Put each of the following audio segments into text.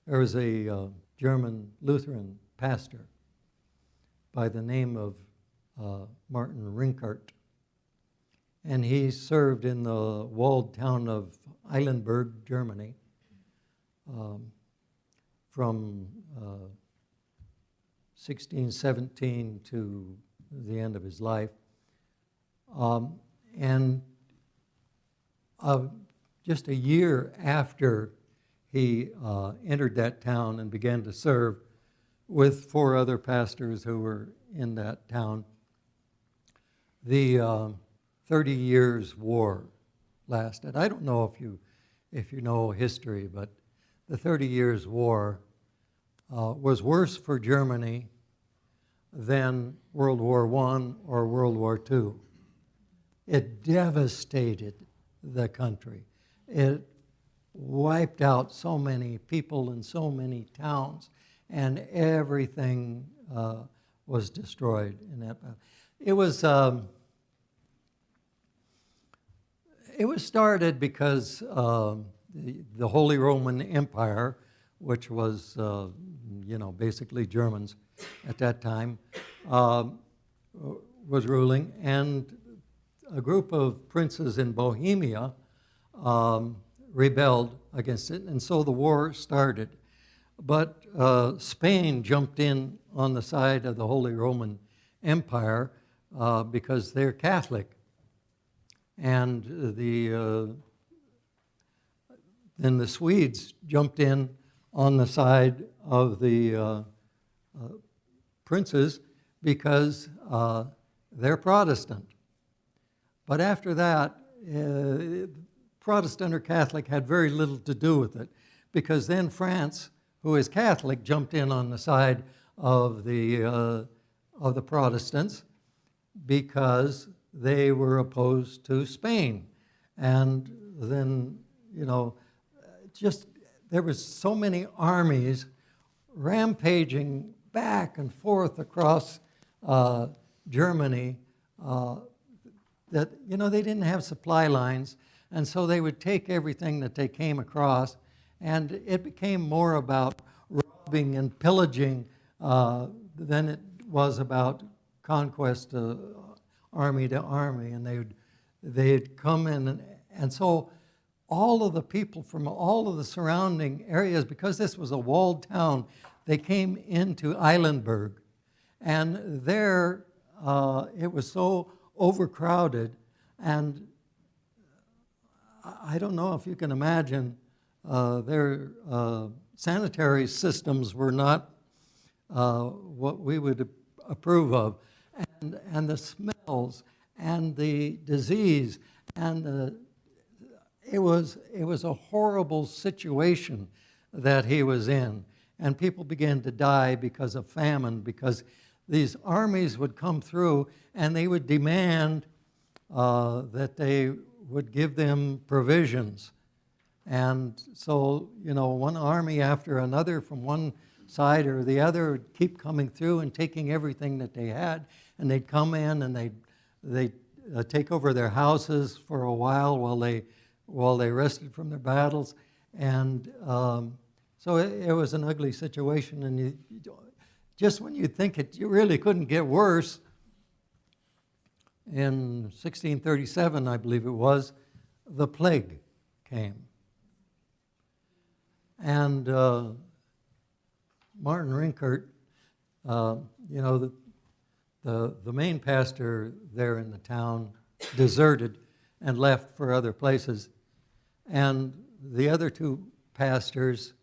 there was a German Lutheran pastor by the name of Martin Rinkart, and he served in the walled town of Eilenburg, Germany, from 1617 to the end of his life. And just a year after he entered that town and began to serve with 4 other pastors who were in that town, the 30 Years' War lasted. I don't know if you know history, but the 30 Years' War was worse for Germany than World War I or World War II. It devastated the country. It wiped out so many people and so many towns, and everything was destroyed in that battle. It was started because the Holy Roman Empire, which was basically Germans at that time, was ruling, and a group of princes in Bohemia rebelled against it, and so the war started. But Spain jumped in on the side of the Holy Roman Empire because they're Catholic, and then the Swedes jumped in on the side of the princes because they're Protestant. But after that, Protestant or Catholic had very little to do with it, because then France, who is Catholic, jumped in on the side of the Protestants because they were opposed to Spain. And then, there was so many armies rampaging back and forth across Germany that, they didn't have supply lines, and so they would take everything that they came across, and it became more about robbing and pillaging than it was about conquest army to army, and they'd come in, and so all of the people from all of the surrounding areas, because this was a walled town, they came into Eilenburg, and there it was so overcrowded, and I don't know if you can imagine, their sanitary systems were not what we would approve of, and the smells and the disease and it was a horrible situation that he was in, and people began to die because of famine, because these armies would come through and they would demand that they would give them provisions. And so, one army after another from one side or the other would keep coming through and taking everything that they had, and they'd come in and they'd take over their houses for a while they rested from their battles. And so it was an ugly situation, and just when you think you really couldn't get worse, in 1637, I believe it was, the plague came. And Martin Rinkart, the main pastor there in the town, deserted and left for other places. And the other 2 pastors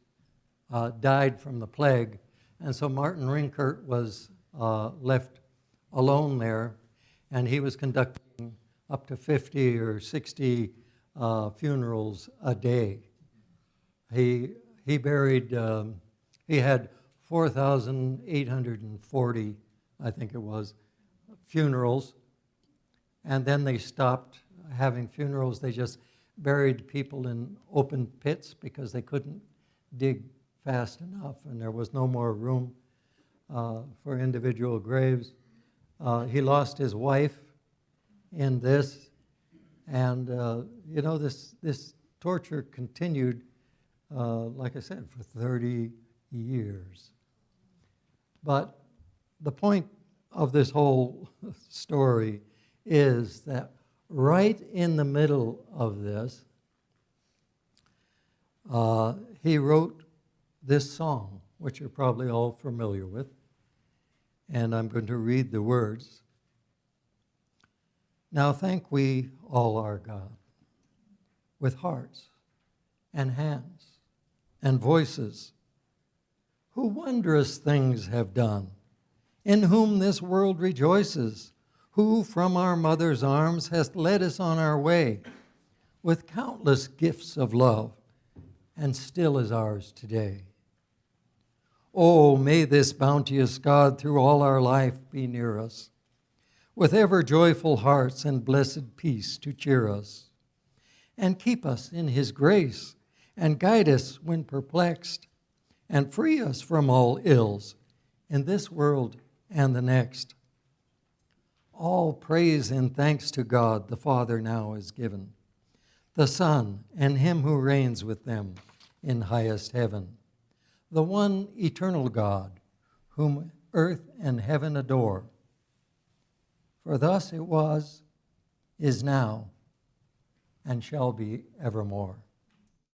died from the plague. And so Martin Rinkart was left alone there, and he was conducting up to 50 or 60 funerals a day. He buried, he had 4,840, I think it was, funerals. And then they stopped having funerals. They just buried people in open pits because they couldn't dig fast enough, and there was no more room for individual graves. He lost his wife in this, and this torture continued like I said, for 30 years. But the point of this whole story is that right in the middle of this, he wrote this song, which you're probably all familiar with, and I'm going to read the words. Now thank we all our God, with hearts and hands and voices, who wondrous things have done, in whom this world rejoices, who from our mother's arms hath led us on our way, with countless gifts of love, and still is ours today. Oh, may this bounteous God through all our life be near us, with ever joyful hearts and blessed peace to cheer us, and keep us in his grace, and guide us when perplexed, and free us from all ills in this world and the next. All praise and thanks to God the Father now is given, the Son, and him who reigns with them in highest heaven, the one eternal God, whom earth and heaven adore. For thus it was, is now, and shall be evermore.